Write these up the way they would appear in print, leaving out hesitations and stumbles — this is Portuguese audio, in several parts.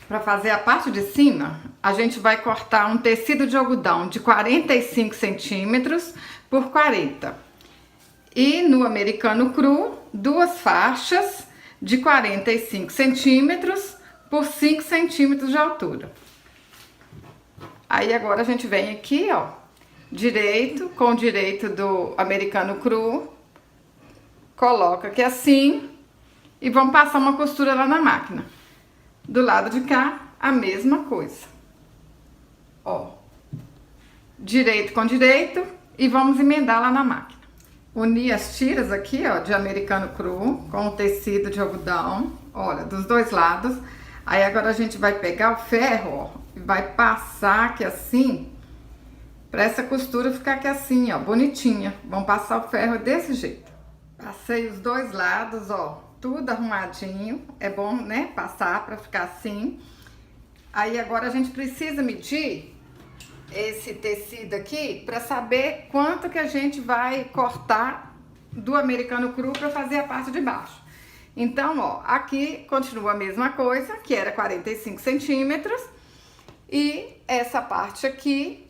Para fazer a parte de cima, a gente vai cortar um tecido de algodão de 45 centímetros por 40. E no americano cru, duas faixas de 45 centímetros por 5 centímetros de altura. Aí agora a gente vem aqui, ó, direito, com o direito do americano cru, coloca aqui assim e vamos passar uma costura lá na máquina. Do lado de cá, a mesma coisa. Ó, direito com direito e vamos emendar lá na máquina. Unir as tiras aqui, ó, de americano cru com o tecido de algodão, olha, dos dois lados. Aí agora a gente vai pegar o ferro, ó, e vai passar aqui assim, pra essa costura ficar aqui assim, ó, bonitinha. Vamos passar o ferro desse jeito. Passei os dois lados, ó, tudo arrumadinho. É bom, né, passar pra ficar assim. Aí agora a gente precisa medir esse tecido aqui para saber quanto que a gente vai cortar do americano cru para fazer a parte de baixo. Então, ó, aqui continua a mesma coisa, que era 45 centímetros. E essa parte aqui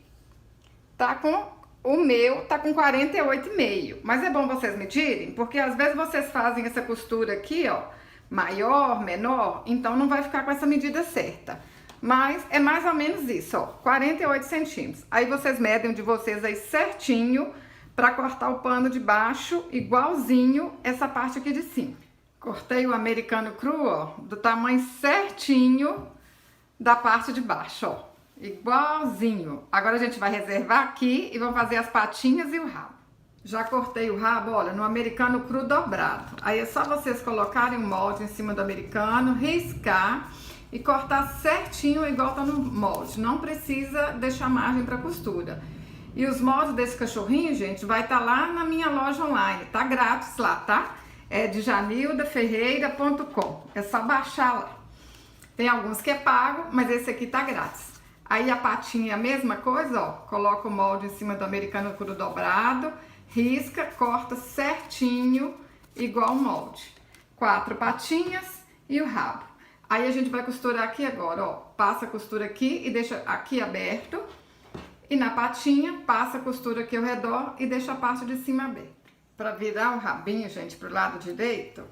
tá com, o meu tá com 48,5. Mas é bom vocês medirem, porque às vezes vocês fazem essa costura aqui, ó, maior, menor, então não vai ficar com essa medida certa. Mas é mais ou menos isso, ó, 48 centímetros. Aí vocês medem de vocês aí certinho para cortar o pano de baixo igualzinho essa parte aqui de cima. Cortei o americano cru, ó, do tamanho certinho da parte de baixo, ó, igualzinho. Agora a gente vai reservar aqui e vamos fazer as patinhas e o rabo. Já cortei o rabo, olha, no americano cru dobrado. Aí é só vocês colocarem o molde em cima do americano, riscar e cortar certinho igual tá no molde. Não precisa deixar margem para costura. E os moldes desse cachorrinho, gente, vai estar lá na minha loja online. Tá grátis lá, tá? É de janildaferreira.com. É só baixar lá. Tem alguns que é pago, mas esse aqui tá grátis. Aí a patinha é a mesma coisa, ó. Coloca o molde em cima do americano cru dobrado, risca, corta certinho igual o molde. 4 patinhas e o rabo. Aí a gente vai costurar aqui agora, ó, passa a costura aqui e deixa aqui aberto. E na patinha, passa a costura aqui ao redor e deixa a parte de cima aberta. Pra virar o rabinho, gente, pro lado direito,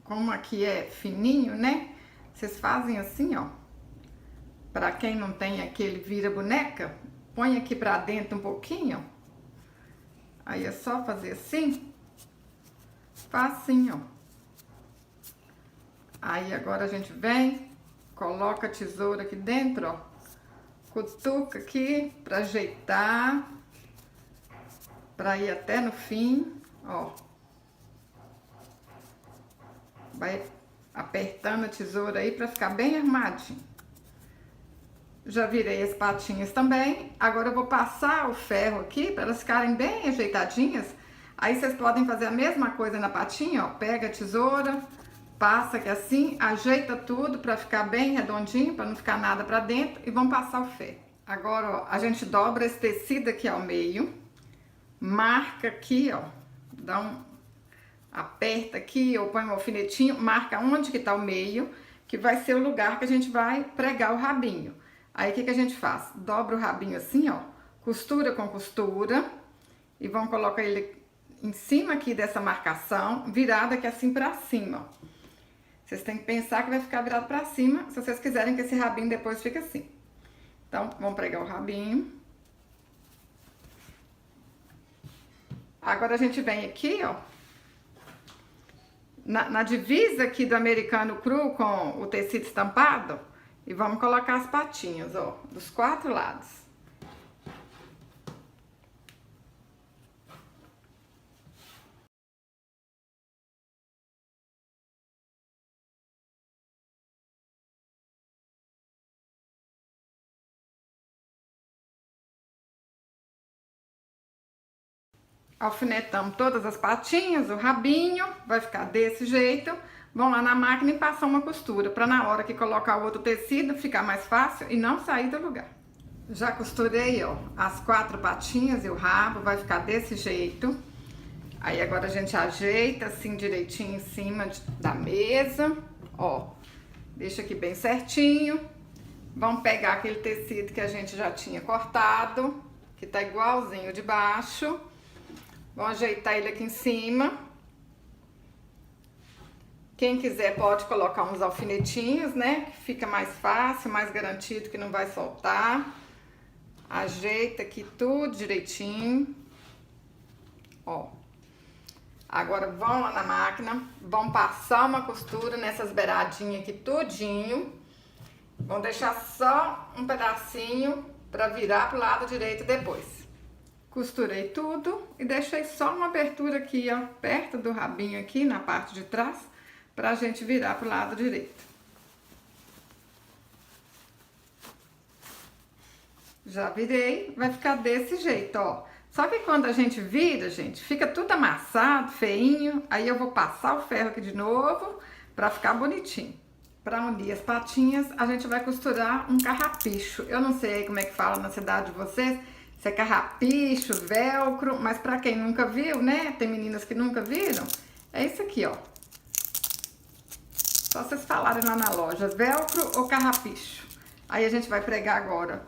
como aqui é fininho, né? Vocês fazem assim, ó. Pra quem não tem aquele vira-boneca, põe aqui pra dentro um pouquinho, ó. Aí é só fazer assim. Facinho, ó. Aí agora a gente vem, coloca a tesoura aqui dentro, ó, cutuca aqui pra ajeitar, pra ir até no fim, ó. Vai apertando a tesoura aí pra ficar bem armadinho. Já virei as patinhas também, agora eu vou passar o ferro aqui pra elas ficarem bem ajeitadinhas. Aí vocês podem fazer a mesma coisa na patinha, ó, pega a tesoura, passa aqui assim, ajeita tudo pra ficar bem redondinho, pra não ficar nada pra dentro e vamos passar o ferro. Agora, ó, a gente dobra esse tecido aqui ao meio, marca aqui, ó, dá um, aperta aqui ou põe um alfinetinho, marca onde que tá o meio, que vai ser o lugar que a gente vai pregar o rabinho. Aí, o que que a gente faz? Dobra o rabinho assim, ó, costura com costura e vamos colocar ele em cima aqui dessa marcação, virado aqui assim pra cima, ó. Vocês têm que pensar que vai ficar virado pra cima, se vocês quiserem que esse rabinho depois fique assim. Então, vamos pregar o rabinho. Agora a gente vem aqui, ó, na divisa aqui do americano cru com o tecido estampado e vamos colocar as patinhas, ó, dos 4 lados. Alfinetamos todas as patinhas, o rabinho, vai ficar desse jeito. Vão lá na máquina e passar uma costura, para na hora que colocar o outro tecido ficar mais fácil e não sair do lugar. Já costurei, ó, as 4 patinhas e o rabo, vai ficar desse jeito. Aí agora a gente ajeita assim direitinho em cima da mesa, ó. Deixa aqui bem certinho. Vamos pegar aquele tecido que a gente já tinha cortado, que tá igualzinho de baixo. Vamos ajeitar ele aqui em cima. Quem quiser pode colocar uns alfinetinhos, né? Que fica mais fácil, mais garantido que não vai soltar. Ajeita aqui tudo direitinho. Ó. Agora vão lá na máquina, vão passar uma costura nessas beiradinhas aqui tudinho. Vão deixar só um pedacinho para virar pro lado direito depois. Costurei tudo e deixei só uma abertura aqui, ó, perto do rabinho aqui, na parte de trás, pra gente virar pro lado direito. Já virei, vai ficar desse jeito, ó. Só que quando a gente vira, gente, fica tudo amassado, feinho. Aí eu vou passar o ferro aqui de novo pra ficar bonitinho. Pra unir as patinhas, a gente vai costurar um carrapicho. Eu não sei como é que fala na cidade de vocês, se é carrapicho, velcro, mas pra quem nunca viu, né? Tem meninas que nunca viram, é isso aqui, ó. Só vocês falarem lá na loja, velcro ou carrapicho. Aí a gente vai pregar agora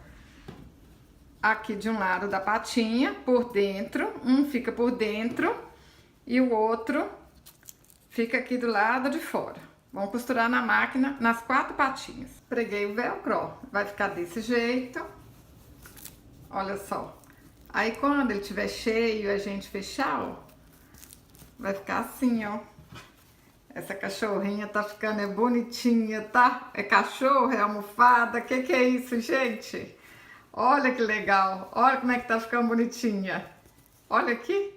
aqui de um lado da patinha, por dentro, um fica por dentro e o outro fica aqui do lado de fora. Vamos costurar na máquina nas 4 patinhas. Preguei o velcro, ó, vai ficar desse jeito. Olha só. Aí quando ele estiver cheio e a gente fechar, ó, vai ficar assim, ó. Essa cachorrinha tá ficando bonitinha, tá? É cachorro, é almofada, que é isso, gente? Olha que legal, olha como é que tá ficando bonitinha. Olha aqui,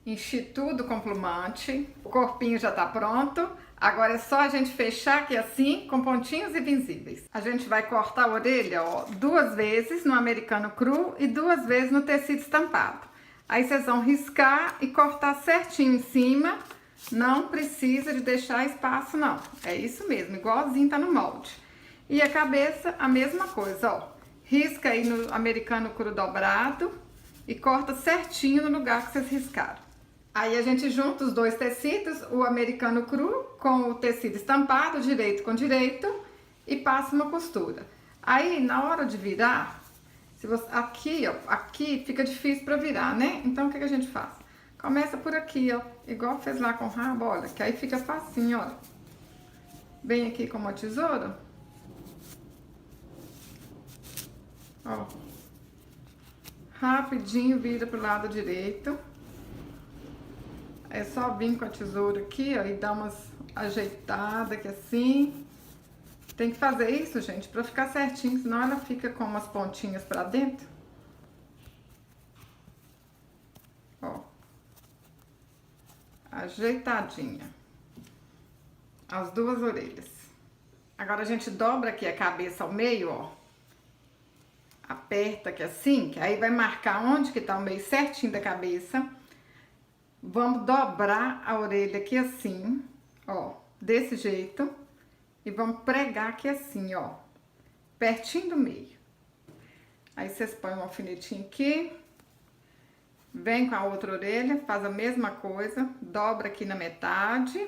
enchi tudo com plumante, o corpinho já tá pronto. Agora é só a gente fechar aqui assim, com pontinhos invisíveis. A gente vai cortar a orelha, ó, 2 vezes no americano cru e 2 vezes no tecido estampado. Aí vocês vão riscar e cortar certinho em cima, não precisa de deixar espaço não. É isso mesmo, igualzinho tá no molde. E a cabeça, a mesma coisa, ó. Risca aí no americano cru dobrado e corta certinho no lugar que vocês riscaram. Aí a gente junta os 2 tecidos, o americano cru com o tecido estampado, direito com direito, e passa uma costura. Aí na hora de virar, se você, aqui, ó, aqui fica difícil para virar, né? Então o que a gente faz? Começa por aqui, ó, igual fez lá com o rabo, olha, que aí fica facinho, ó. Vem aqui com uma tesoura. Ó, rapidinho vira pro lado direito. É só vir com a tesoura aqui, ó, e dar umas ajeitadas aqui assim. Tem que fazer isso, gente, pra ficar certinho, senão ela fica com umas pontinhas pra dentro. Ó. Ajeitadinha. As 2 orelhas. Agora a gente dobra aqui a cabeça ao meio, ó. Aperta aqui assim, que aí vai marcar onde que tá o meio certinho da cabeça. Vamos dobrar a orelha aqui assim, ó, desse jeito. E vamos pregar aqui assim, ó, pertinho do meio. Aí vocês põem um alfinetinho aqui. Vem com a outra orelha, faz a mesma coisa, dobra aqui na metade.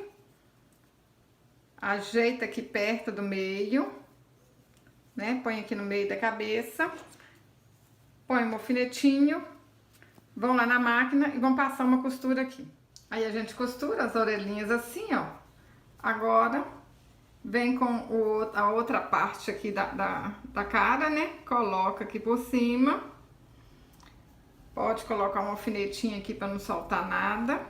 Ajeita aqui perto do meio, né? Põe aqui no meio da cabeça. Põe um alfinetinho, vão lá na máquina e vão passar uma costura aqui. Aí a gente costura as orelhinhas assim, ó. Agora, vem com a outra parte aqui da cara, né? Coloca aqui por cima. Pode colocar um alfinetinho aqui para não soltar nada.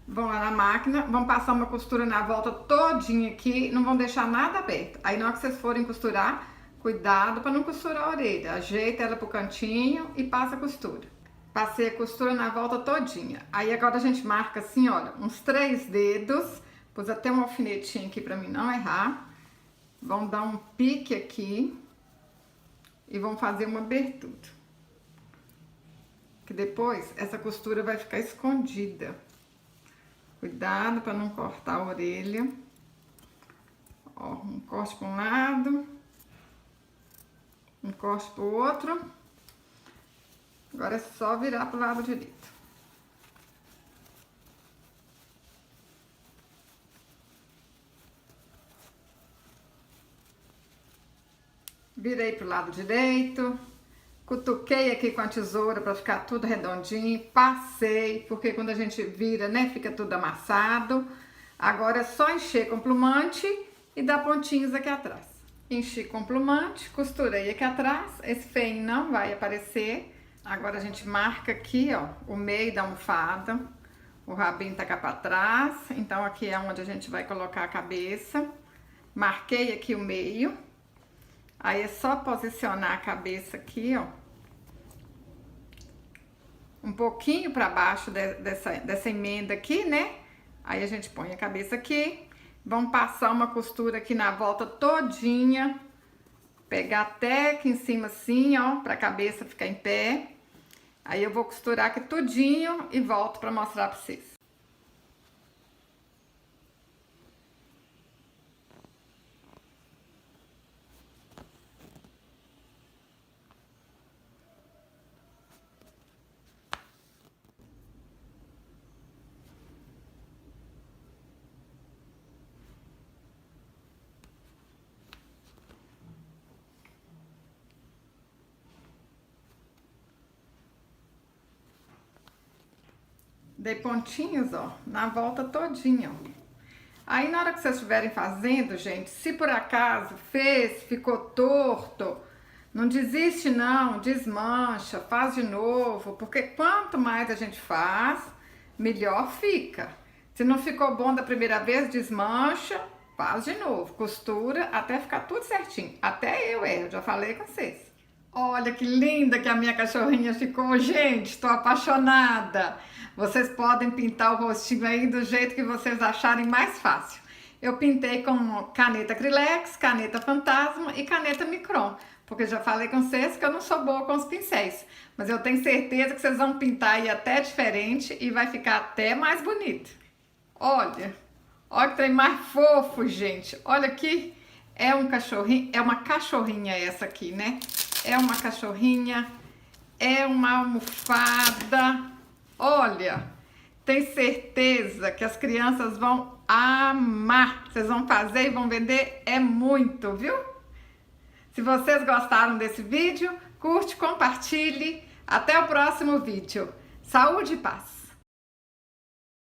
Vão lá na máquina, vão passar uma costura na volta todinha aqui, não vão deixar nada aberto. Aí na hora que vocês forem costurar, cuidado para não costurar a orelha. Ajeita ela pro cantinho e passa a costura. Passei a costura na volta todinha. Aí agora a gente marca assim, olha, uns 3 dedos. Pus até um alfinetinho aqui pra mim não errar. Vão dar um pique aqui. E vão fazer uma abertura. Que depois essa costura vai ficar escondida. Cuidado para não cortar a orelha. Ó, um corte para um lado. Um corte para o outro. Agora é só virar pro lado direito. Virei pro lado direito, cutuquei aqui com a tesoura para ficar tudo redondinho, passei, porque quando a gente vira, né, fica tudo amassado. Agora é só encher com plumante e dar pontinhos aqui atrás. Enchi com plumante, costurei aqui atrás, esse feinho não vai aparecer. Agora a gente marca aqui, ó, o meio da almofada, o rabinho tá cá pra trás, então aqui é onde a gente vai colocar a cabeça. Marquei aqui o meio. Aí é só posicionar a cabeça aqui, ó, um pouquinho para baixo dessa emenda aqui, né? Aí a gente põe a cabeça aqui, vamos passar uma costura aqui na volta todinha, pegar até aqui em cima assim, ó, para a cabeça ficar em pé. Aí eu vou costurar aqui tudinho e volto para mostrar para vocês. Dei pontinhos, ó, na volta todinha, ó. Aí na hora que vocês estiverem fazendo, gente, se por acaso fez, ficou torto, não desiste não, desmancha, faz de novo, porque quanto mais a gente faz, melhor fica. Se não ficou bom da primeira vez, desmancha, faz de novo, costura até ficar tudo certinho. Até eu erro, já falei com vocês. Olha que linda que a minha cachorrinha ficou, gente, tô apaixonada. Vocês podem pintar o rostinho aí do jeito que vocês acharem mais fácil. Eu pintei com caneta Acrylex, caneta Fantasma e caneta Micron, porque já falei com vocês que eu não sou boa com os pincéis, mas eu tenho certeza que vocês vão pintar aí até diferente e vai ficar até mais bonito. Olha, olha que trem mais fofo, gente. Olha aqui, é um cachorrinho, é uma cachorrinha essa aqui, né? É uma cachorrinha, é uma almofada. Olha, tenho certeza que as crianças vão amar. Vocês vão fazer e vão vender é muito, viu? Se vocês gostaram desse vídeo, curte, compartilhe. Até o próximo vídeo. Saúde e paz!